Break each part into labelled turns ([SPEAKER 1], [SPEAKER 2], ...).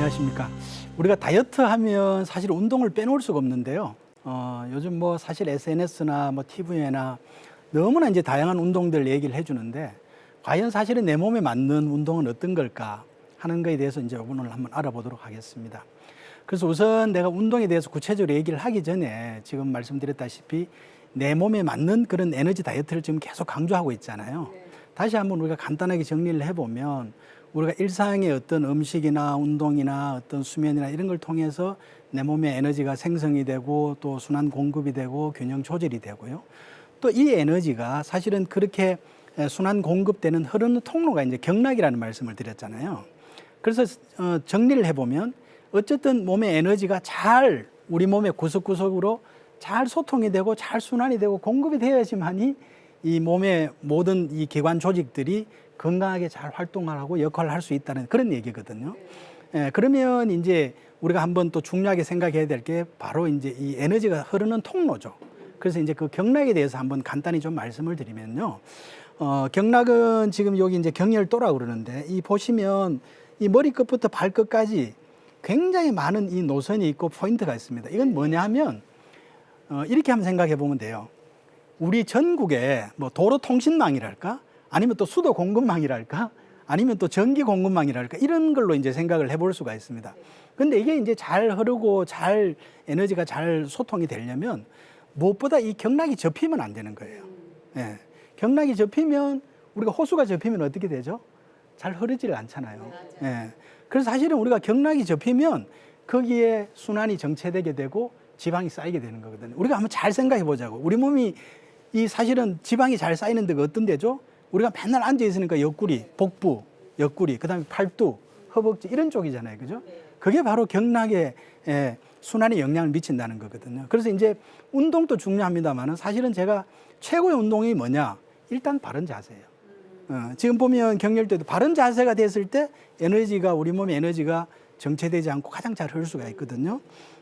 [SPEAKER 1] 안녕하십니까. 우리가 다이어트 하면 사실 운동을 빼놓을 수가 없는데요. 요즘 뭐 사실 SNS나 뭐 TV나 너무나 이제 다양한 운동들 얘기를 해주는데 과연 사실은 내 몸에 맞는 운동은 어떤 걸까 하는 거에 대해서 이제 오늘 한번 알아보도록 하겠습니다. 그래서 우선 내가 운동에 대해서 구체적으로 얘기를 하기 전에 지금 말씀드렸다시피 내 몸에 맞는 그런 에너지 다이어트를 지금 계속 강조하고 있잖아요. 다시 한번 우리가 간단하게 정리를 해보면 우리가 일상의 어떤 음식이나 운동이나 어떤 수면이나 이런 걸 통해서 내 몸에 에너지가 생성이 되고 또 순환 공급이 되고 균형 조절이 되고요. 또 이 에너지가 사실은 그렇게 순환 공급되는 흐르는 통로가 이제 경락이라는 말씀을 드렸잖아요. 그래서 정리를 해보면 어쨌든 몸의 에너지가 잘 우리 몸의 구석구석으로 잘 소통이 되고 잘 순환이 되고 공급이 되어야지만이 이 몸의 모든 이 기관 조직들이 건강하게 잘 활동하고 역할을 할 수 있다는 그런 얘기거든요. 그러면 이제 우리가 한번 또 중요하게 생각해야 될 게 바로 이제 이 에너지가 흐르는 통로죠. 그래서 이제 그 경락에 대해서 한번 간단히 좀 말씀을 드리면요. 경락은 지금 여기 이제 경혈도라고 그러는데 이 보시면 이 머리끝부터 발끝까지 굉장히 많은 이 노선이 있고 포인트가 있습니다. 이건 뭐냐 하면 이렇게 한번 생각해 보면 돼요. 우리 전국에 뭐 도로통신망이랄까? 아니면 또 수도 공급망이랄까? 아니면 또 전기 공급망이랄까? 이런 걸로 이제 생각을 해볼 수가 있습니다. 근데 이게 이제 잘 흐르고 잘 에너지가 잘 소통이 되려면 무엇보다 이 경락이 접히면 안 되는 거예요. 예. 경락이 접히면 우리가 호수가 접히면 어떻게 되죠? 잘 흐르지를 않잖아요. 예. 그래서 사실은 우리가 경락이 접히면 거기에 순환이 정체되게 되고 지방이 쌓이게 되는 거거든요. 우리가 한번 잘 생각해 보자고. 우리 몸이 이 사실은 지방이 잘 쌓이는 데가 어떤 데죠? 우리가 맨날 앉아 있으니까 옆구리, 복부, 옆구리, 그다음에 팔뚝, 허벅지 이런 쪽이잖아요. 그죠? 그게 바로 경락에 순환에 영향을 미친다는 거거든요. 그래서 이제 운동도 중요합니다만은 사실은 제가 최고의 운동이 뭐냐? 일단 바른 자세예요. 지금 보면 경혈도도 바른 자세가 됐을 때 에너지가 우리 몸의 에너지가 정체되지 않고 가장 잘 흐를 수가 있거든요.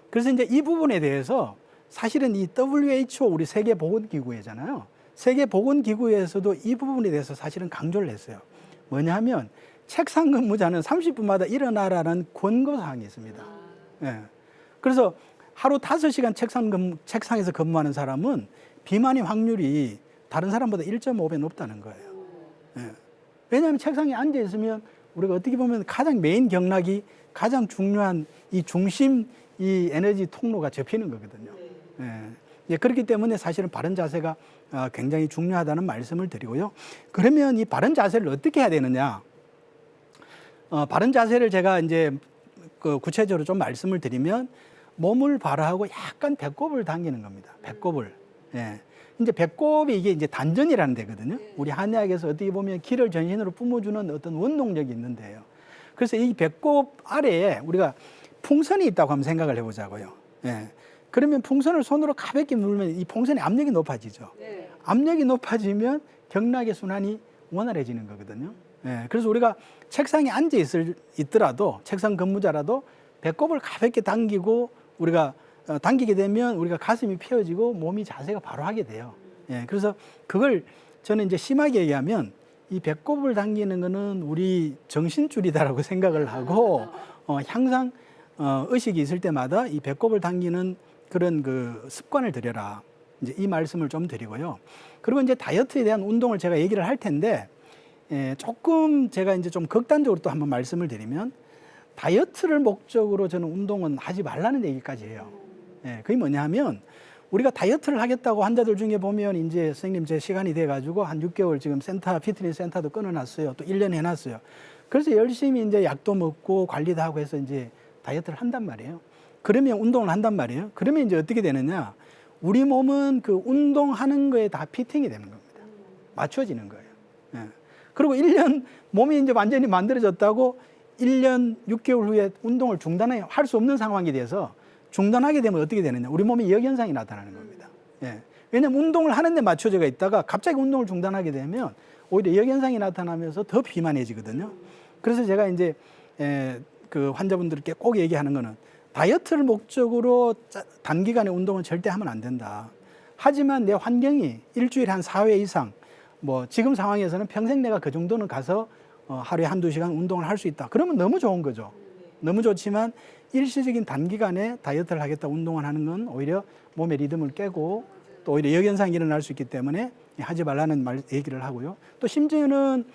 [SPEAKER 1] 그래서 이제 이 부분에 대해서 사실은 이 WHO 우리 세계보건기구잖아요. 세계보건기구에서도 이 부분에 대해서 사실은 강조를 했어요. 뭐냐 하면 책상 근무자는 30분마다 일어나라는 권고사항이 있습니다. 예. 그래서 하루 5시간 책상에서 근무하는 사람은 비만의 확률이 다른 사람보다 1.5배 높다는 거예요. 예. 왜냐하면 책상에 앉아 있으면 우리가 어떻게 보면 가장 메인 경락이 가장 중요한 이 중심 이 에너지 통로가 접히는 거거든요. 예. 그렇기 때문에 사실은 바른 자세가 굉장히 중요하다는 말씀을 드리고요. 그러면 이 바른 자세를 어떻게 해야 되느냐? 바른 자세를 제가 이제 구체적으로 좀 말씀을 드리면 몸을 바라하고 약간 배꼽을 당기는 겁니다. 배꼽을. 예. 이제 배꼽이 이게 이제 단전이라는 데거든요. 우리 한의학에서 어떻게 보면 기를 전신으로 뿜어주는 어떤 원동력이 있는데요. 그래서 이 배꼽 아래에 우리가 풍선이 있다고 한번 생각을 해보자고요. 예. 그러면 풍선을 손으로 가볍게 누르면 이 풍선의 압력이 높아지죠. 압력이 높아지면 경락의 순환이 원활해지는 거거든요. 예. 그래서 우리가 책상에 앉아 있더라도 책상 근무자라도 배꼽을 가볍게 당기고 우리가 당기게 되면 우리가 가슴이 펴지고 몸이 자세가 바로 하게 돼요. 예. 그래서 그걸 저는 이제 심하게 얘기하면 이 배꼽을 당기는 거는 우리 정신줄이다라고 생각을 하고 항상 의식이 있을 때마다 이 배꼽을 당기는 그런 그 습관을 들여라. 이제 이 말씀을 좀 드리고요. 그리고 이제 다이어트에 대한 운동을 제가 얘기를 할 텐데 조금 제가 이제 좀 극단적으로 또 한번 말씀을 드리면 다이어트를 목적으로 저는 운동은 하지 말라는 얘기까지 해요. 그게 뭐냐 하면 우리가 다이어트를 하겠다고 환자들 중에 보면 이제 선생님 제 시간이 돼가지고 한 6개월 지금 센터, 피트니스 센터도 끊어놨어요. 또 1년 해놨어요. 그래서 열심히 이제 약도 먹고 관리도 하고 해서 이제 다이어트를 한단 말이에요. 그러면 운동을 한단 말이에요. 그러면 이제 어떻게 되느냐. 우리 몸은 그 운동하는 거에 다 피팅이 되는 겁니다. 맞춰지는 거예요. 예. 그리고 1년 몸이 이제 완전히 만들어졌다고 1년 6개월 후에 운동을 할 수 없는 상황이 돼서 중단하게 되면 어떻게 되느냐. 우리 몸에 역현상이 나타나는 겁니다. 예. 왜냐하면 운동을 하는 데 맞춰져 있다가 갑자기 운동을 중단하게 되면 오히려 역현상이 나타나면서 더 비만해지거든요. 그래서 제가 이제 그 환자분들께 꼭 얘기하는 거는 다이어트를 목적으로 단기간에 운동은 절대 하면 안 된다. 하지만 내 환경이 일주일에 한 4회 이상 뭐 지금 상황에서는 평생 내가 그 정도는 가서 하루에 한두 시간 운동을 할 수 있다. 그러면 너무 좋은 거죠. 너무 좋지만 일시적인 단기간에 다이어트를 하겠다 운동을 하는 건 오히려 몸의 리듬을 깨고 또 오히려 역현상이 일어날 수 있기 때문에 하지 말라는 얘기를 하고요. 또 심지어는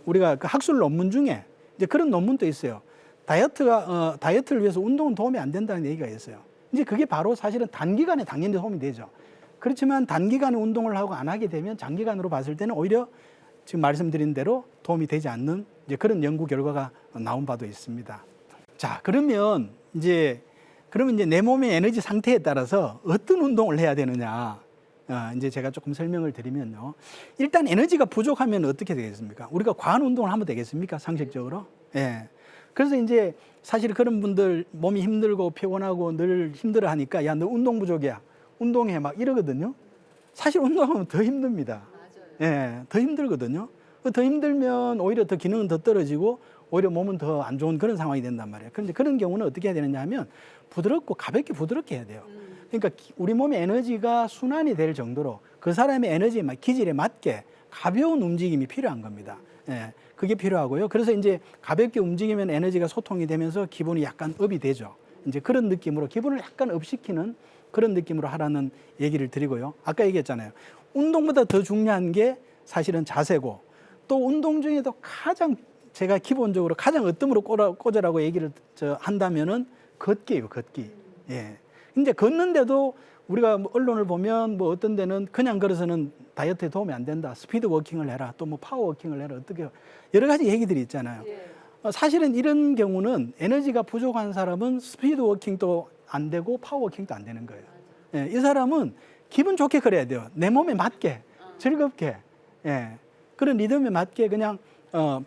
[SPEAKER 1] 우리가 그 학술 논문 중에 이제 그런 논문도 있어요. 다이어트를 위해서 운동은 도움이 안 된다는 얘기가 있어요. 이제 그게 바로 사실은 단기간에 당연히 도움이 되죠. 그렇지만 단기간에 운동을 하고 안 하게 되면 장기간으로 봤을 때는 오히려 지금 말씀드린 대로 도움이 되지 않는 이제 그런 연구 결과가 나온 바도 있습니다. 자, 그러면 이제 내 몸의 에너지 상태에 따라서 어떤 운동을 해야 되느냐. 이제 제가 조금 설명을 드리면요. 일단 에너지가 부족하면 어떻게 되겠습니까? 우리가 과한 운동을 하면 되겠습니까? 상식적으로? 예. 그래서 이제 사실 그런 분들 몸이 힘들고 피곤하고 늘 힘들어 하니까 야, 너 운동 부족이야. 운동해 막 이러거든요. 사실 운동하면 더 힘듭니다. 예, 더 힘들거든요. 더 힘들면 오히려 더 기능은 더 떨어지고 오히려 몸은 더 안 좋은 그런 상황이 된단 말이에요. 그런데 그런 경우는 어떻게 해야 되느냐 하면 부드럽고 가볍게 부드럽게 해야 돼요. 그러니까 우리 몸의 에너지가 순환이 될 정도로 그 사람의 에너지 기질에 맞게 가벼운 움직임이 필요한 겁니다. 예, 그게 필요하고요. 그래서 이제 가볍게 움직이면 에너지가 소통이 되면서 기분이 약간 업이 되죠. 이제 그런 느낌으로 기분을 약간 업시키는 그런 느낌으로 하라는 얘기를 드리고요. 아까 얘기했잖아요. 운동보다 더 중요한 게 사실은 자세고 또 운동 중에도 제가 기본적으로 가장 어뜸으로 꽂으라고 얘기를 한다면은 걷기예요, 걷기. 예. 이제 걷는데도 우리가 뭐 언론을 보면 뭐 어떤 데는 그냥 걸어서는 다이어트에 도움이 안 된다. 스피드 워킹을 해라. 또 뭐 파워 워킹을 해라. 어떻게 여러 가지 얘기들이 있잖아요. 사실은 이런 경우는 에너지가 부족한 사람은 스피드 워킹도 안 되고 파워 워킹도 안 되는 거예요. 예. 이 사람은 기분 좋게 걸어야 돼요. 내 몸에 맞게, 즐겁게. 예. 그런 리듬에 맞게 그냥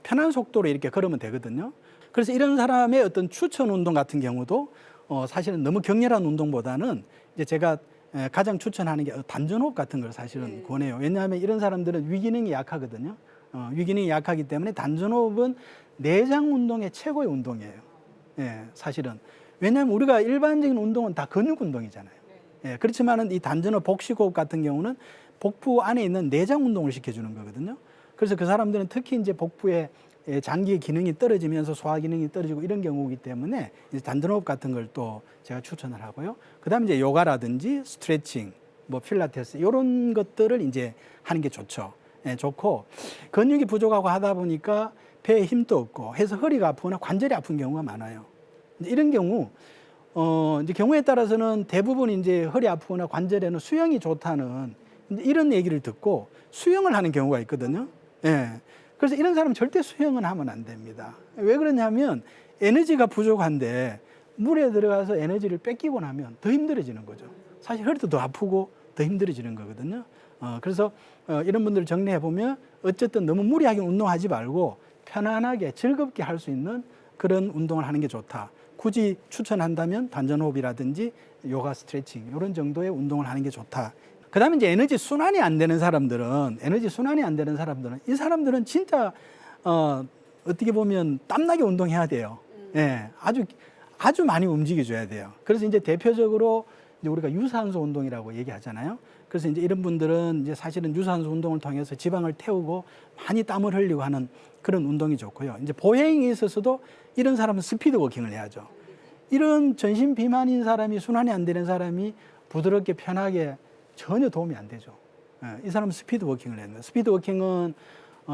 [SPEAKER 1] 편한 속도로 이렇게 걸으면 되거든요. 그래서 이런 사람의 어떤 추천 운동 같은 경우도 사실은 너무 격렬한 운동보다는 이제 제가 가장 추천하는 게 단전호흡 같은 걸 사실은 권해요. 왜냐하면 이런 사람들은 위기능이 약하거든요. 위기능이 약하기 때문에 단전호흡은 내장 운동의 최고의 운동이에요. 예, 사실은. 왜냐하면 우리가 일반적인 운동은 다 근육 운동이잖아요. 예, 그렇지만은 이 단전호흡 복식호흡 같은 경우는 복부 안에 있는 내장 운동을 시켜주는 거거든요. 그래서 그 사람들은 특히 이제 복부의 장기의 기능이 떨어지면서 소화 기능이 떨어지고 이런 경우이기 때문에 이제 단전호흡 같은 걸 또 제가 추천을 하고요. 그다음에 이제 요가라든지 스트레칭, 뭐 필라테스 이런 것들을 이제 하는 게 좋죠. 예, 좋고 근육이 부족하고 하다 보니까 배에 힘도 없고 해서 허리가 아프거나 관절이 아픈 경우가 많아요. 이런 경우 이제 경우에 따라서는 대부분 이제 허리 아프거나 관절에는 수영이 좋다는 이런 얘기를 듣고 수영을 하는 경우가 있거든요. 예. 그래서 이런 사람은 절대 수영은 하면 안 됩니다. 왜 그러냐면 에너지가 부족한데 물에 들어가서 에너지를 뺏기고 나면 더 힘들어지는 거죠. 사실 허리도 더 아프고 더 힘들어지는 거거든요. 그래서 이런 분들을 정리해 보면 어쨌든 너무 무리하게 운동하지 말고 편안하게 즐겁게 할 수 있는 그런 운동을 하는 게 좋다. 굳이 추천한다면 단전호흡이라든지 요가 스트레칭 이런 정도의 운동을 하는 게 좋다. 그다음에 이제 에너지 순환이 안 되는 사람들은 이 사람들은 진짜 어떻게 보면 땀나게 운동해야 돼요. 예, 아주 많이 움직여줘야 돼요. 그래서 이제 대표적으로 이제 우리가 유산소 운동이라고 얘기하잖아요. 그래서 이제 이런 분들은 이제 사실은 유산소 운동을 통해서 지방을 태우고 많이 땀을 흘리고 하는 그런 운동이 좋고요. 이제 보행에 있어서도 이런 사람은 스피드 워킹을 해야죠. 이런 전신 비만인 사람이 순환이 안 되는 사람이 부드럽게 편하게 전혀 도움이 안 되죠. 이 사람은 스피드 워킹을 했는데 스피드 워킹은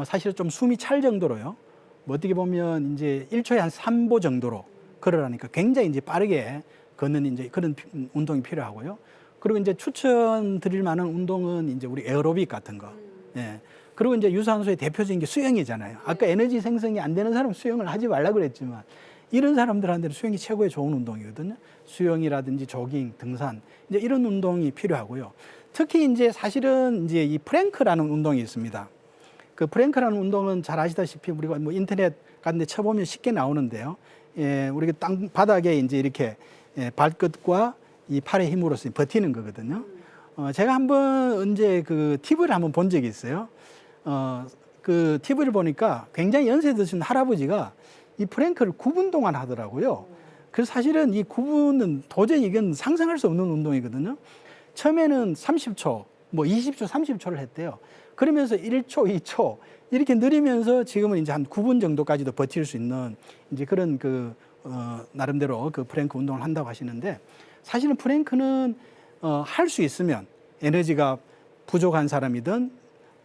[SPEAKER 1] 사실 좀 숨이 찰 정도로요. 뭐 어떻게 보면 이제 1초에 한 3보 정도로 걸으라니까 굉장히 이제 빠르게 걷는 이제 그런 운동이 필요하고요. 그리고 이제 추천드릴 만한 운동은 이제 우리 에어로빅 같은 거. 예. 그리고 이제 유산소의 대표적인 게 수영이잖아요. 아까 에너지 생성이 안 되는 사람은 수영을 하지 말라고 그랬지만 이런 사람들한테는 수영이 최고의 좋은 운동이거든요. 수영이라든지 조깅, 등산 이제 이런 운동이 필요하고요. 특히 이제 사실은 이제 이 플랭크라는 운동이 있습니다. 그 플랭크라는 운동은 잘 아시다시피 우리가 뭐 인터넷 같은 데 쳐보면 쉽게 나오는데요. 예, 우리가 땅 바닥에 이제 이렇게 발끝과 이 팔의 힘으로써 버티는 거거든요. 제가 한번 언제 그 TV를 한번 본 적이 있어요. 그 TV를 보니까 굉장히 연세 드신 할아버지가 이 플랭크를 9분 동안 하더라고요. 그래서 사실은 이 9분은 도저히 이건 상상할 수 없는 운동이거든요. 처음에는 30초, 뭐 20초, 30초를 했대요. 그러면서 1초, 2초 이렇게 느리면서 지금은 이제 한 9분 정도까지도 버틸 수 있는 이제 그런 나름대로 그 프랭크 운동을 한다고 하시는데, 사실은 프랭크는 할 수 있으면 에너지가 부족한 사람이든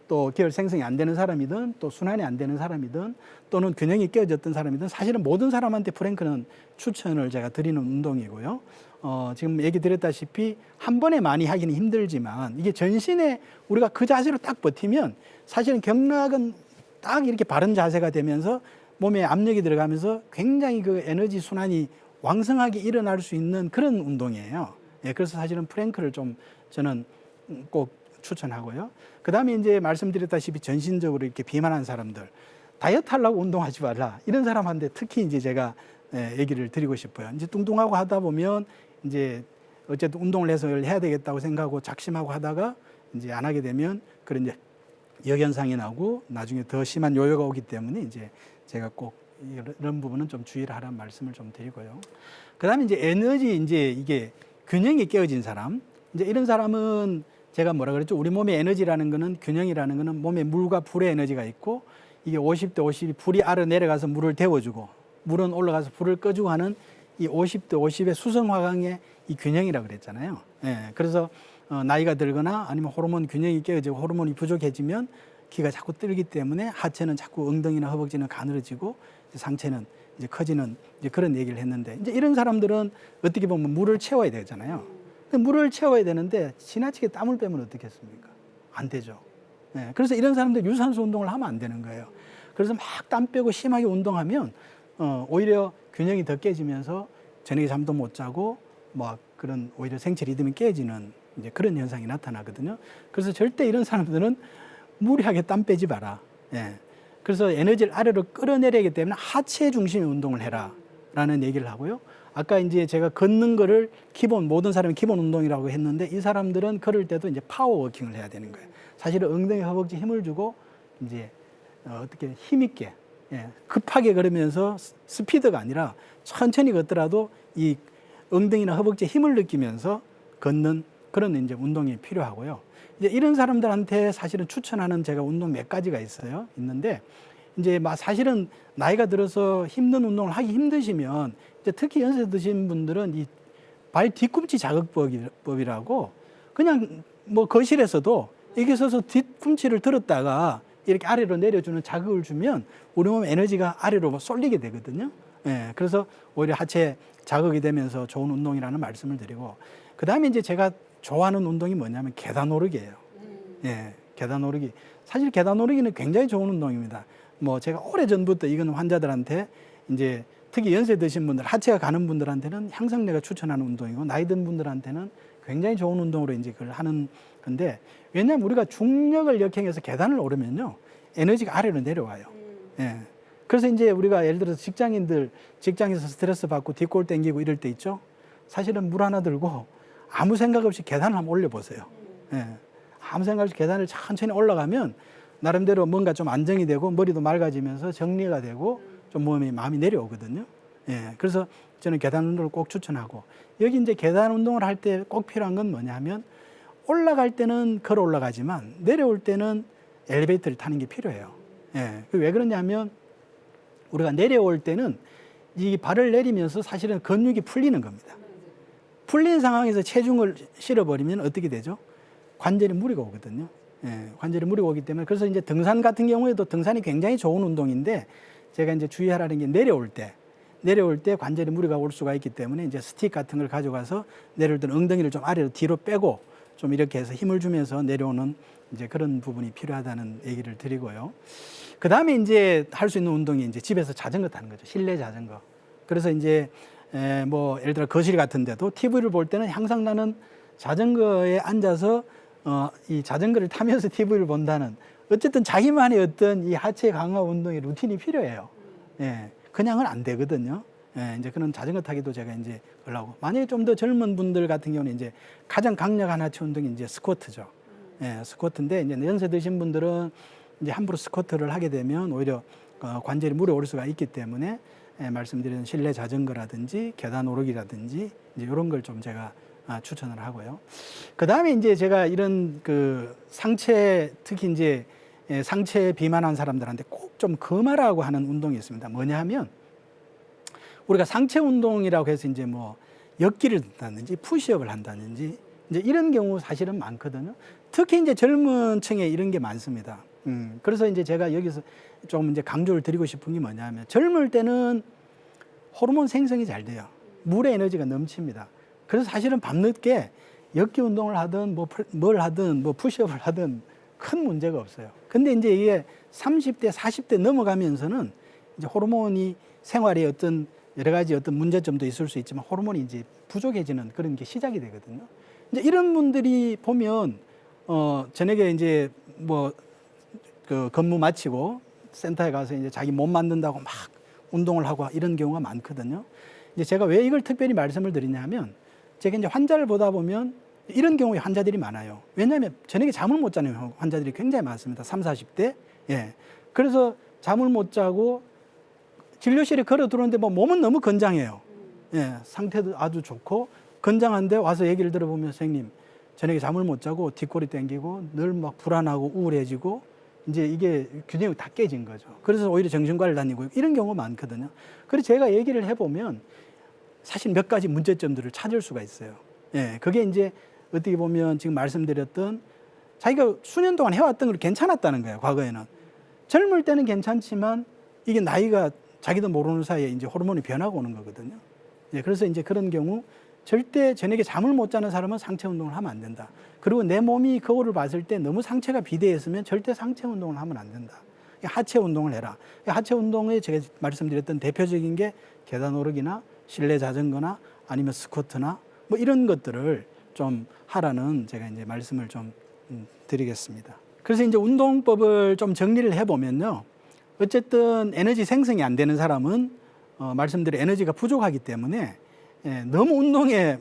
[SPEAKER 1] 또 계열 생성이 안 되는 사람이든 또 순환이 안 되는 사람이든 또는 균형이 깨어졌던 사람이든 사실은 모든 사람한테 프랭크는 추천을 제가 드리는 운동이고요. 지금 얘기 드렸다시피 한 번에 많이 하기는 힘들지만 이게 전신에 우리가 그 자세로 딱 버티면 사실은 경락은 딱 이렇게 바른 자세가 되면서 몸에 압력이 들어가면서 굉장히 그 에너지 순환이 왕성하게 일어날 수 있는 그런 운동이에요. 예, 그래서 사실은 프랭크를 좀 저는 꼭 추천하고요. 그 다음에 이제 말씀드렸다시피 전신적으로 이렇게 비만한 사람들, 다이어트 하려고 운동하지 말라. 이런 사람한테 특히 이제 제가 얘기를 드리고 싶어요. 이제 뚱뚱하고 하다 보면 이제 어쨌든 운동을 해서 해야 되겠다고 생각하고 작심하고 하다가 이제 안 하게 되면 그런 이제 역현상이 나고 나중에 더 심한 요요가 오기 때문에 이제 제가 꼭 이런 부분은 좀 주의를 하라는 말씀을 좀 드리고요. 그 다음에 이제 에너지 이제 이게 균형이 깨어진 사람, 이제 이런 사람은 제가 뭐라 그랬죠? 우리 몸의 에너지라는 거는, 균형이라는 거는 몸에 물과 불의 에너지가 있고, 이게 50대 50이 불이 아래 내려가서 물을 데워주고 물은 올라가서 불을 꺼주고 하는 이 50대 50의 수성화강의 이 균형이라고 그랬잖아요. 예, 그래서 나이가 들거나 아니면 호르몬 균형이 깨어지고 호르몬이 부족해지면 기가 자꾸 뜨기 때문에 하체는 자꾸 엉덩이나 허벅지는 가늘어지고 상체는 이제 커지는 이제 그런 얘기를 했는데, 이제 이런 사람들은 어떻게 보면 물을 채워야 되잖아요. 물을 채워야 되는데 지나치게 땀을 빼면 어떻겠습니까? 안 되죠. 네, 그래서 이런 사람들 유산소 운동을 하면 안 되는 거예요. 그래서 막 땀 빼고 심하게 운동하면 오히려 균형이 더 깨지면서 저녁에 잠도 못 자고 막 그런 오히려 생체 리듬이 깨지는 이제 그런 현상이 나타나거든요. 그래서 절대 이런 사람들은 무리하게 땀 빼지 마라. 예. 그래서 에너지를 아래로 끌어내리기 때문에 하체 중심의 운동을 해라라는 얘기를 하고요. 아까 이제 제가 걷는 거를 모든 사람이 기본 운동이라고 했는데, 이 사람들은 걸을 때도 이제 파워워킹을 해야 되는 거예요. 사실은 엉덩이, 허벅지 힘을 주고 이제 어떻게 힘있게, 예, 급하게 걸으면서 스피드가 아니라 천천히 걷더라도 이 엉덩이나 허벅지에 힘을 느끼면서 걷는 그런 이제 운동이 필요하고요. 이제 이런 사람들한테 사실은 추천하는 제가 운동 몇 가지가 있는데, 이제 사실은 나이가 들어서 힘든 운동을 하기 힘드시면 이제 특히 연세 드신 분들은 이 발 뒤꿈치 자극법이라고, 그냥 뭐 거실에서도 이렇게 서서 뒤꿈치를 들었다가 이렇게 아래로 내려주는 자극을 주면 우리 몸 에너지가 아래로 쏠리게 되거든요. 예, 그래서 오히려 하체 자극이 되면서 좋은 운동이라는 말씀을 드리고, 그 다음에 이제 제가 좋아하는 운동이 뭐냐면 계단 오르기예요. 예, 계단 오르기. 사실 계단 오르기는 굉장히 좋은 운동입니다. 뭐 제가 오래전부터 이건 환자들한테 이제 특히 연세 드신 분들, 하체가 가는 분들한테는 항상 내가 추천하는 운동이고, 나이 든 분들한테는 굉장히 좋은 운동으로 이제 그걸 하는 건데, 왜냐하면 우리가 중력을 역행해서 계단을 오르면요, 에너지가 아래로 내려와요. 예. 그래서 이제 우리가 예를 들어서 직장에서 스트레스 받고 뒷골 땡기고 이럴 때 있죠. 사실은 물 하나 들고 아무 생각 없이 계단을 한번 올려보세요. 예. 아무 생각 없이 계단을 천천히 올라가면 나름대로 뭔가 좀 안정이 되고 머리도 맑아지면서 정리가 되고 좀 마음이 내려오거든요. 예. 그래서 저는 계단 운동을 꼭 추천하고, 여기 이제 계단 운동을 할 때 꼭 필요한 건 뭐냐면, 올라갈 때는 걸어 올라가지만 내려올 때는 엘리베이터를 타는 게 필요해요. 예. 왜 그러냐면 우리가 내려올 때는 이 발을 내리면서 사실은 근육이 풀리는 겁니다. 풀린 상황에서 체중을 실어버리면 어떻게 되죠? 관절에 무리가 오거든요. 예, 관절에 무리가 오기 때문에, 그래서 이제 등산 같은 경우에도 등산이 굉장히 좋은 운동인데, 제가 이제 주의하라는 게 내려올 때 관절에 무리가 올 수가 있기 때문에 이제 스틱 같은 걸 가져가서 내려올 때는 엉덩이를 좀 아래로 뒤로 빼고 좀 이렇게 해서 힘을 주면서 내려오는 이제 그런 부분이 필요하다는 얘기를 드리고요. 그 다음에 이제 할 수 있는 운동이 이제 집에서 자전거 타는 거죠. 실내 자전거. 그래서 이제 뭐 예를 들어 거실 같은 데도 TV를 볼 때는 항상 나는 자전거에 앉아서 이 자전거를 타면서 TV를 본다는, 어쨌든 자기만의 어떤 이 하체 강화 운동의 루틴이 필요해요. 예, 그냥은 안 되거든요. 예, 이제 그런 자전거 타기도 제가 이제 하려고. 만약에 좀 더 젊은 분들 같은 경우는 이제 가장 강력한 하체 운동이 이제 스쿼트죠. 예, 스쿼트인데 이제 연세 드신 분들은 이제 함부로 스쿼트를 하게 되면 오히려 관절이 무리 올 수가 있기 때문에 말씀드린 실내 자전거라든지 계단 오르기라든지 이제 이런 걸 좀 제가 추천을 하고요. 그 다음에 이제 제가 이런 그 상체, 특히 이제 상체 비만한 사람들한테 꼭 좀 금하라고 하는 운동이 있습니다. 뭐냐 하면 우리가 상체 운동이라고 해서 이제 뭐 역기를 든다든지 푸시업을 한다든지 이제 이런 경우 사실은 많거든요. 특히 이제 젊은 층에 이런 게 많습니다. 그래서 이제 제가 여기서 좀 이제 강조를 드리고 싶은 게 뭐냐면 젊을 때는 호르몬 생성이 잘 돼요. 물의 에너지가 넘칩니다. 그래서 사실은 밤늦게 역기 운동을 하든 뭘 하든 뭐 푸시업을 하든 큰 문제가 없어요. 근데 이제 이게 30대, 40대 넘어가면서는 이제 호르몬이 생활에 어떤 여러 가지 어떤 문제점도 있을 수 있지만 호르몬이 이제 부족해지는 그런 게 시작이 되거든요. 이제 이런 분들이 보면 저녁에 이제 뭐 그 근무 마치고 센터에 가서 이제 자기 몸 만든다고 막 운동을 하고 이런 경우가 많거든요. 이제 제가 왜 이걸 특별히 말씀을 드리냐면 제가 이제 환자를 보다 보면 이런 경우에 환자들이 많아요. 왜냐하면 저녁에 잠을 못 자는 환자들이 굉장히 많습니다. 30, 40대. 예. 그래서 잠을 못 자고 진료실에 걸어 들어오는데 뭐 몸은 너무 건장해요. 예. 상태도 아주 좋고 건장한데 와서 얘기를 들어보면 선생님 저녁에 잠을 못 자고 뒷골이 땡기고 늘 막 불안하고 우울해지고 이제 이게 균형이 다 깨진 거죠. 그래서 오히려 정신과를 다니고 이런 경우가 많거든요. 그래서 제가 얘기를 해보면 사실 몇 가지 문제점들을 찾을 수가 있어요. 예, 그게 이제 어떻게 보면 지금 말씀드렸던 자기가 수년 동안 해왔던 걸 괜찮았다는 거예요. 과거에는. 젊을 때는 괜찮지만 이게 나이가 자기도 모르는 사이에 이제 호르몬이 변하고 오는 거거든요. 예, 그래서 이제 그런 경우 절대 저녁에 잠을 못 자는 사람은 상체 운동을 하면 안 된다. 그리고 내 몸이 거울을 봤을 때 너무 상체가 비대했으면 절대 상체 운동을 하면 안 된다. 하체 운동을 해라. 하체 운동에 제가 말씀드렸던 대표적인 게 계단 오르기나 실내 자전거나 아니면 스쿼트나 뭐 이런 것들을 좀 하라는 제가 이제 말씀을 좀 드리겠습니다. 그래서 이제 운동법을 좀 정리를 해보면요. 어쨌든 에너지 생성이 안 되는 사람은 말씀드린 에너지가 부족하기 때문에 너무 운동에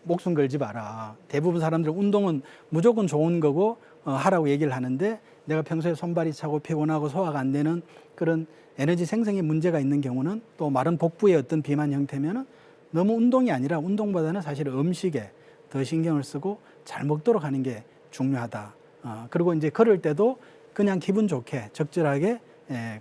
[SPEAKER 1] 목숨 걸지 마라. 대부분 사람들은 운동은 무조건 좋은 거고 하라고 얘기를 하는데 내가 평소에 손발이 차고 피곤하고 소화가 안 되는 그런 에너지 생성에 문제가 있는 경우는 또 마른 복부의 어떤 비만 형태면은 너무 운동이 아니라 운동보다는 사실 음식에 더 신경을 쓰고 잘 먹도록 하는 게 중요하다. 그리고 이제 걸을 때도 그냥 기분 좋게 적절하게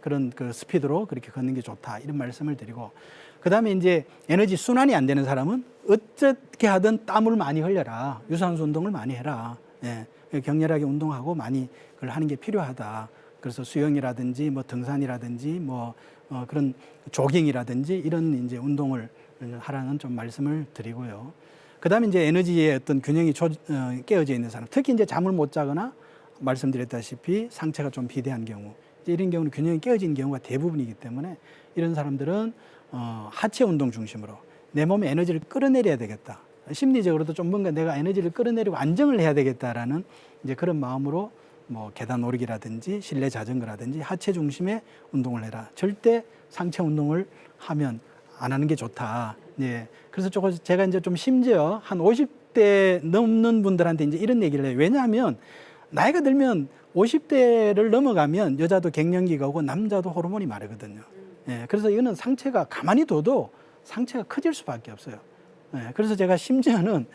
[SPEAKER 1] 그런 그 스피드로 그렇게 걷는 게 좋다. 이런 말씀을 드리고 그 다음에 이제 에너지 순환이 안 되는 사람은 어떻게 하든 땀을 많이 흘려라. 유산소 운동을 많이 해라. 예, 격렬하게 운동하고 많이 그걸 하는 게 필요하다. 그래서 수영이라든지 뭐 등산이라든지 뭐 그런 조깅이라든지 이런 이제 운동을 하라는 좀 말씀을 드리고요. 그 다음에 이제 에너지의 어떤 균형이 깨어져 있는 사람, 특히 이제 잠을 못 자거나 말씀드렸다시피 상체가 좀 비대한 경우, 이런 경우는 균형이 깨어진 경우가 대부분이기 때문에 이런 사람들은 하체 운동 중심으로 내 몸에 에너지를 끌어내려야 되겠다. 심리적으로도 좀 뭔가 내가 에너지를 끌어내리고 안정을 해야 되겠다라는 이제 그런 마음으로 뭐 계단 오르기라든지 실내 자전거라든지 하체 중심의 운동을 해라. 절대 상체 운동을 하면 안 하는 게 좋다. 예. 그래서 제가 이제 좀 심지어 한 50대 넘는 분들한테 이제 이런 얘기를 해요. 왜냐하면 나이가 들면 50대를 넘어가면 여자도 갱년기가 오고 남자도 호르몬이 마르거든요. 예. 그래서 이거는 상체가 가만히 둬도 상체가 커질 수밖에 없어요. 예. 그래서 제가 심지어는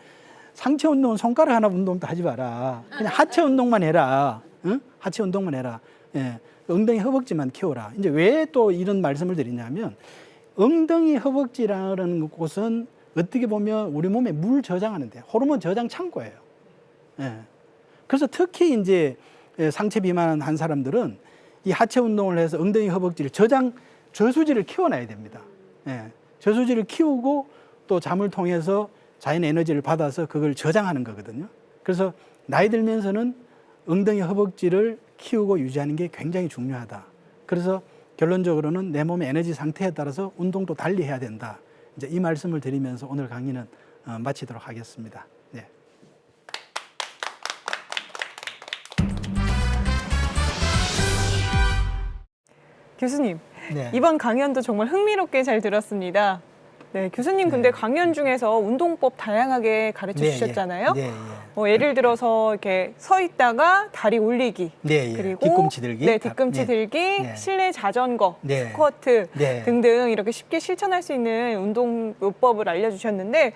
[SPEAKER 1] 상체 운동은 손가락 하나 운동도 하지 마라. 그냥 하체 운동만 해라. 응? 하체 운동만 해라. 예. 엉덩이 허벅지만 키워라. 이제 왜 또 이런 말씀을 드리냐면 엉덩이 허벅지라는 곳은 어떻게 보면 우리 몸에 물 저장하는데 호르몬 저장 창고예요. 예. 그래서 특히 이제 상체 비만한 사람들은 이 하체 운동을 해서 엉덩이 허벅지를 저수지를 키워놔야 됩니다. 예. 저수지를 키우고 또 잠을 통해서 자연 에너지를 받아서 그걸 저장하는 거거든요. 그래서 나이 들면서는 엉덩이 허벅지를 키우고 유지하는 게 굉장히 중요하다. 그래서 결론적으로는 내 몸의 에너지 상태에 따라서 운동도 달리 해야 된다. 이제 이 말씀을 드리면서 오늘 강의는 마치도록 하겠습니다. 네.
[SPEAKER 2] 교수님,
[SPEAKER 1] 네.
[SPEAKER 2] 이번 강연도 정말 흥미롭게 잘 들었습니다. 네, 교수님 근데 강연 중에서 운동법 다양하게 가르쳐 주셨잖아요.
[SPEAKER 1] 네,
[SPEAKER 2] 예를 들어서 이렇게 서 있다가 다리 올리기, 그리고
[SPEAKER 1] 뒤꿈치 들기,
[SPEAKER 2] 뒤꿈치 들기, 실내 자전거, 스쿼트 등등 이렇게 쉽게 실천할 수 있는 운동요법을 알려주셨는데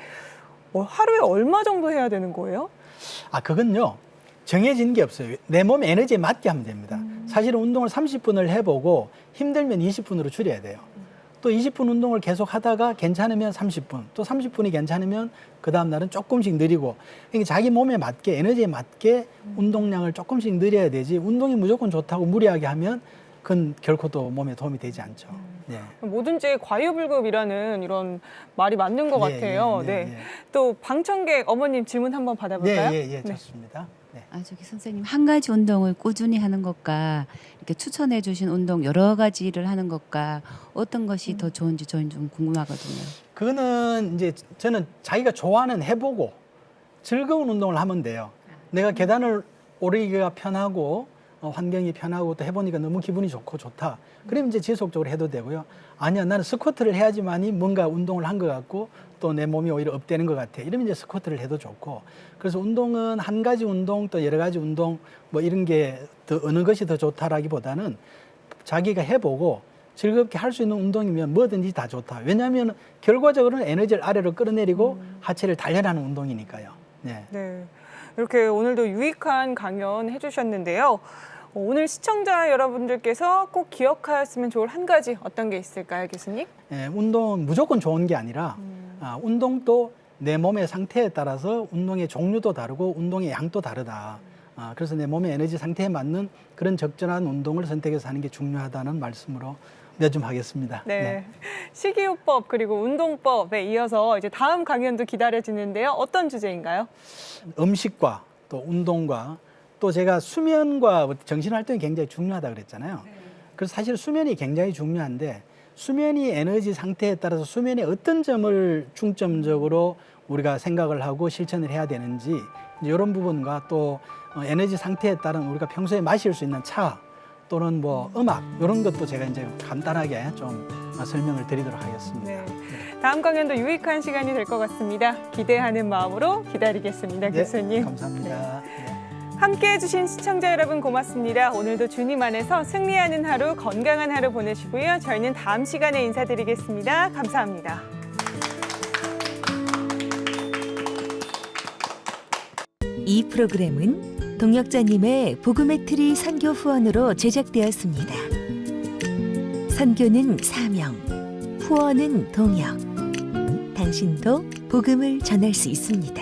[SPEAKER 2] 하루에 얼마 정도 해야 되는 거예요?
[SPEAKER 1] 그건요. 정해진 게 없어요. 내 몸 에너지에 맞게 하면 됩니다. 사실은 운동을 30분을 해보고 힘들면 20분으로 줄여야 돼요. 또 20분 운동을 계속 하다가 괜찮으면 30분, 또 30분이 괜찮으면 그 다음 날은 조금씩 느리고, 그러니까 자기 몸에 맞게, 에너지에 맞게 운동량을 조금씩 늘려야 되지, 운동이 무조건 좋다고 무리하게 하면 그건 결코 또 몸에 도움이 되지 않죠. 네.
[SPEAKER 2] 뭐든지 과유불급이라는 이런 말이 맞는 것 같아요. 네. 또 방청객 어머님 질문 한번 받아볼까요?
[SPEAKER 1] 네, 좋습니다. 네.
[SPEAKER 3] 저기 선생님, 한 가지 운동을 꾸준히 하는 것과 이렇게 추천해 주신 운동 여러 가지를 하는 것과 어떤 것이 더 좋은지 저는 좀 궁금하거든요.
[SPEAKER 1] 그거는 이제 저는 자기가 좋아하는 해보고 즐거운 운동을 하면 돼요. 내가 계단을 오르기가 편하고 환경이 편하고 또 해보니까 너무 기분이 좋고 좋다. 그러면 이제 지속적으로 해도 되고요. 아니야, 나는 스쿼트를 해야지만이 뭔가 운동을 한 것 같고 또 내 몸이 오히려 업되는 것 같아. 이러면 이제 스쿼트를 해도 좋고. 그래서 운동은 한 가지 운동 또 여러 가지 운동 뭐 이런 게 더 어느 것이 더 좋다라기보다는 자기가 해보고 즐겁게 할 수 있는 운동이면 뭐든지 다 좋다. 왜냐하면 결과적으로는 에너지를 아래로 끌어내리고 하체를 단련하는 운동이니까요. 네.
[SPEAKER 2] 네. 이렇게 오늘도 유익한 강연 해주셨는데요. 오늘 시청자 여러분들께서 꼭 기억하였으면 좋을 한 가지 어떤 게 있을까요, 교수님?
[SPEAKER 1] 운동은 무조건 좋은 게 아니라 운동도 내 몸의 상태에 따라서 운동의 종류도 다르고 운동의 양도 다르다. 그래서 내 몸의 에너지 상태에 맞는 그런 적절한 운동을 선택해서 하는 게 중요하다는 말씀으로 몇 좀 하겠습니다.
[SPEAKER 2] 네. 식이요법 그리고 운동법에 이어서 이제 다음 강연도 기다려지는데요. 어떤 주제인가요?
[SPEAKER 1] 음식과 또 운동과 또 제가 수면과 정신활동이 굉장히 중요하다 그랬잖아요. 그래서 사실 수면이 굉장히 중요한데 수면이 에너지 상태에 따라서 수면의 어떤 점을 중점적으로 우리가 생각을 하고 실천을 해야 되는지 이런 부분과 또 에너지 상태에 따른 우리가 평소에 마실 수 있는 차 또는 뭐 음악 이런 것도 제가 이제 간단하게 좀 설명을 드리도록 하겠습니다.
[SPEAKER 2] 네. 다음 강연도 유익한 시간이 될 것 같습니다. 기대하는 마음으로 기다리겠습니다, 교수님.
[SPEAKER 1] 감사합니다.
[SPEAKER 2] 함께해 주신 시청자 여러분 고맙습니다. 오늘도 주님 안에서 승리하는 하루, 건강한 하루 보내시고요. 저희는 다음 시간에 인사드리겠습니다. 감사합니다.
[SPEAKER 4] 이 프로그램은 동역자님의 복음의 트리 선교 후원으로 제작되었습니다. 선교는 사명, 후원은 동역. 당신도 복음을 전할 수 있습니다.